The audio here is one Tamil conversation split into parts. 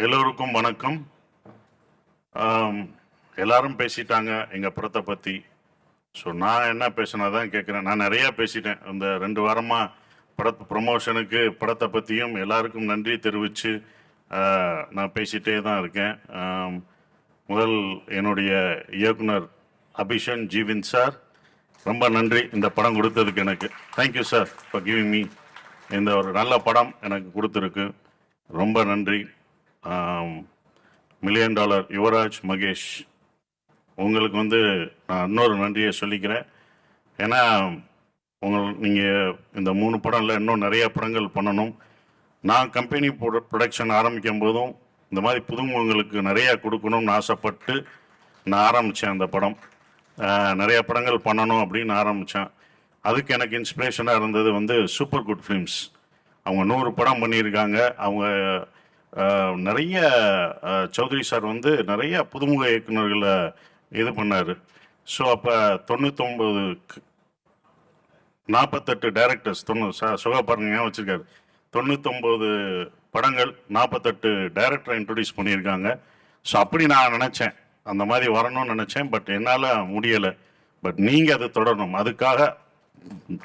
எல்லோருக்கும் வணக்கம். எல்லாரும் பேசிட்டாங்க எங்கள் படத்தை பற்றி. ஸோ நான் என்ன பேசினாதான் கேட்குறேன். நான் நிறையா பேசிட்டேன் இந்த 2 வாரமாக. படத்து ப்ரொமோஷனுக்கு படத்தை பற்றியும் எல்லாருக்கும் நன்றி தெரிவித்து நான் பேசிகிட்டே தான் இருக்கேன். முதல் என்னுடைய இயக்குனர் அபிஷன் ஜீவின் சார், ரொம்ப நன்றி இந்த படம் கொடுத்ததுக்கு. எனக்கு thank you sir for giving me இந்த ஒரு நல்ல படம் எனக்கு கொடுத்துருக்கு. ரொம்ப நன்றி. $1 மில்லியன் யுவராஜ் மகேஷ், உங்களுக்கு நான் இன்னொரு நன்றியை சொல்லிக்கிறேன். ஏன்னா நீங்கள் இந்த 3 படம் இல்லை, இன்னும் நிறைய படங்கள் பண்ணணும். நான் கம்பெனி ப்ரொடக்ஷன் ஆரம்பிக்கும் போதும் இந்த மாதிரி புதுமுகங்களுக்கு நிறையா கொடுக்கணும்னு ஆசைப்பட்டு நான் ஆரம்பித்தேன். அந்த படம் நிறைய படங்கள் பண்ணணும் அப்படின்னு ஆரம்பித்தேன். அதுக்கு எனக்கு இன்ஸ்பிரேஷனாக இருந்தது சூப்பர் குட் ஃபிலிம்ஸ். அவங்க 100 படம் பண்ணியிருக்காங்க. அவங்க நிறைய சௌத்ரி சார் நிறைய புதுமுக இயக்குநர்களை இது பண்ணார். ஸோ அப்போ 48 டைரக்டர்ஸ், சுகா பாருங்க வச்சுருக்காரு, 99 படங்கள், 48 டைரக்டரை இன்ட்ரடியூஸ் பண்ணியிருக்காங்க. ஸோ அப்படி நான் நினச்சேன், அந்த மாதிரி வரணும்னு நினச்சேன். பட் என்னால் முடியலை. பட் நீங்கள் அதை தொடரணும். அதுக்காக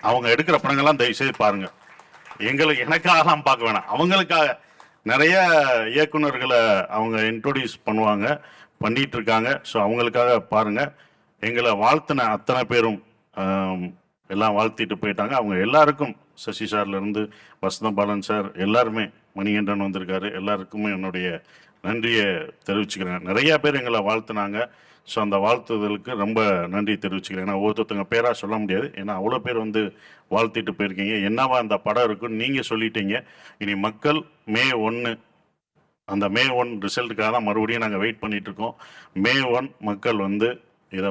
அவங்க எடுக்கிற படங்கள்லாம் தயவுசெய்து பாருங்கள். எனக்காகலாம் பார்க்க வேணாம், அவங்களுக்காக நிறைய இயக்குநர்களை அவங்க இன்ட்ரோடியூஸ் பண்ணிட்டு இருக்காங்க. ஸோ அவங்களுக்காக பாருங்கள். எங்களை வாழ்த்தின அத்தனை பேரும் எல்லாம் வாழ்த்திட்டு போயிட்டாங்க. அவங்க எல்லாருக்கும், சசி சார்லேருந்து வசந்த பாலன் சார், எல்லாருமே, மணிகண்டன் வந்திருக்காரு, எல்லாருக்குமே என்னுடைய நன்றியை தெரிவிச்சுக்கிறேன். நிறையா பேர் எங்களை வாழ்த்துனாங்க. ஸோ அந்த வாழ்த்துதலுக்கு ரொம்ப நன்றி தெரிவிச்சுக்கிறேன். ஏன்னா ஒருத்தவங்க பேராக சொல்ல முடியாது, ஏன்னா அவ்வளோ பேர் வாழ்த்திட்டு போயிருக்கீங்க. என்னவா அந்த படம் இருக்குன்னு நீங்கள் சொல்லிட்டீங்க. இனி மக்கள் May 1, அந்த May 1 ரிசல்ட்டுக்காக தான் மறுபடியும் நாங்கள் வெயிட் பண்ணிகிட்ருக்கோம். May 1 மக்கள் இதை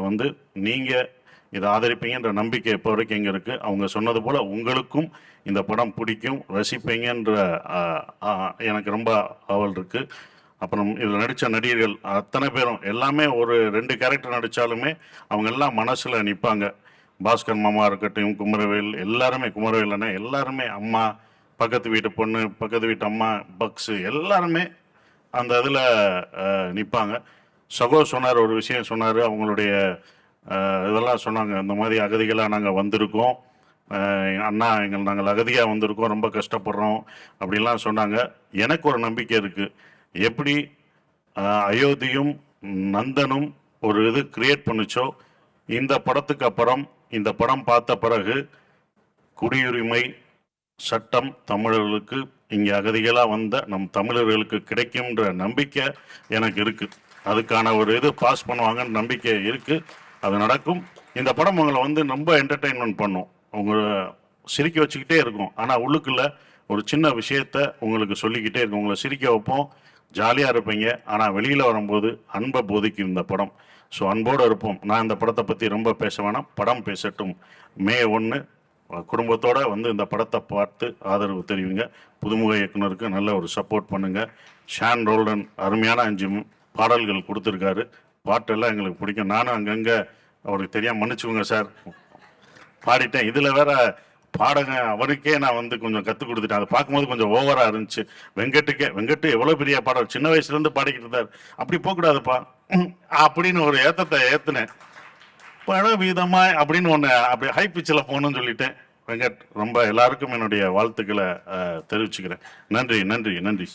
நீங்கள் இதை ஆதரிப்பீங்கன்ற நம்பிக்கை இப்போ வரைக்கும் எங்கே இருக்குது. அவங்க சொன்னது போல் உங்களுக்கும் இந்த படம் பிடிக்கும், ரசிப்பீங்கன்ற எனக்கு ரொம்ப ஆவல் இருக்குது. அப்புறம் இதில் நடித்த நடிகர்கள் அத்தனை பேரும் எல்லாமே ஒரு 2 கேரக்டர் நடித்தாலுமே அவங்க எல்லாம் மனசில் நிற்பாங்க. பாஸ்கர் மாமா இருக்கட்டும், குமரவேல், எல்லாருமே, குமரவேல் அண்ணன், எல்லாருமே, அம்மா, பக்கத்து வீட்டு பொண்ணு, பக்கத்து வீட்டு அம்மா, பக்ஸு, எல்லாருமே அந்த இதில் நிற்பாங்க. சகோ சொன்னார், ஒரு விஷயம் சொன்னார், அவங்களுடைய இதெல்லாம் சொன்னாங்க. இந்த மாதிரி அகதிகளாக நாங்கள் வந்திருக்கோம் அண்ணா, நாங்கள் அகதியாக வந்திருக்கோம், ரொம்ப கஷ்டப்படுறோம் அப்படின்லாம் சொன்னாங்க. எனக்கு ஒரு நம்பிக்கை இருக்குது. எப்படி அயோத்தியும் நந்தனும் ஒரு இது கிரியேட் பண்ணுச்சோ, இந்த படத்துக்கு அப்புறம், இந்த படம் பார்த்த பிறகு குடியுரிமை சட்டம் தமிழர்களுக்கு, இங்கே அகதிகளாக வந்த நம் தமிழர்களுக்கு கிடைக்கும்ன்ற நம்பிக்கை எனக்கு இருக்குது. அதுக்கான ஒரு இது பாஸ் பண்ணுவாங்கன்னு நம்பிக்கை இருக்குது. அது நடக்கும். இந்த படம் உங்களை ரொம்ப என்டர்டெயின்மெண்ட் பண்ணும், உங்களை சிரிக்க வச்சுக்கிட்டே இருக்கும். ஆனால் உள்ளுக்குள்ள ஒரு சின்ன விஷயத்த உங்களுக்கு சொல்லிக்கிட்டே இருக்கும். உங்களை சிரிக்க வைப்போம், ஜாலியாக இருப்பீங்க. ஆனால் வெளியில் வரும்போது அன்பை போதிக்கும் இந்த படம். ஸோ அன்போடு இருப்போம். நான் இந்த படத்தை பற்றி ரொம்ப பேச வேணாம், படம் பேசட்டும். May 1 குடும்பத்தோடு இந்த படத்தை பார்த்து ஆதரவு தெரிவிங்க. புதுமுக இயக்குனருக்கு நல்ல ஒரு சப்போர்ட் பண்ணுங்கள். ஷான் ரோல்டன் அருமையான 5 பாடல்கள் கொடுத்துருக்காரு. பாட்டெல்லாம் எங்களுக்கு பிடிக்கும். நானும் அங்கங்கே அவருக்கு தெரியாமல் மன்னிச்சுக்கோங்க சார் பாடிட்டேன். இதில் வேற பாடங்க அவருக்கே நான் கொஞ்சம் கற்றுக் கொடுத்துட்டேன். அதை பார்க்கும்போது கொஞ்சம் ஓவராக இருந்துச்சு. வெங்கட்டு எவ்வளோ பெரிய பாடல், சின்ன வயசுலேருந்து பாடிக்கிட்டு இருந்தார். அப்படி போகக்கூடாதுப்பா அப்படின்னு ஒரு ஏற்றத்தை ஏற்றுனேன். படம் வீதமாக அப்படின்னு ஒன்று அப்படி ஹை பிச்சில் போகணும்னு சொல்லிட்டேன். வெங்கட், ரொம்ப எல்லாருக்கும் என்னுடைய வாழ்த்துக்களை தெரிவிச்சுக்கிறேன். நன்றி நன்றி நன்றி.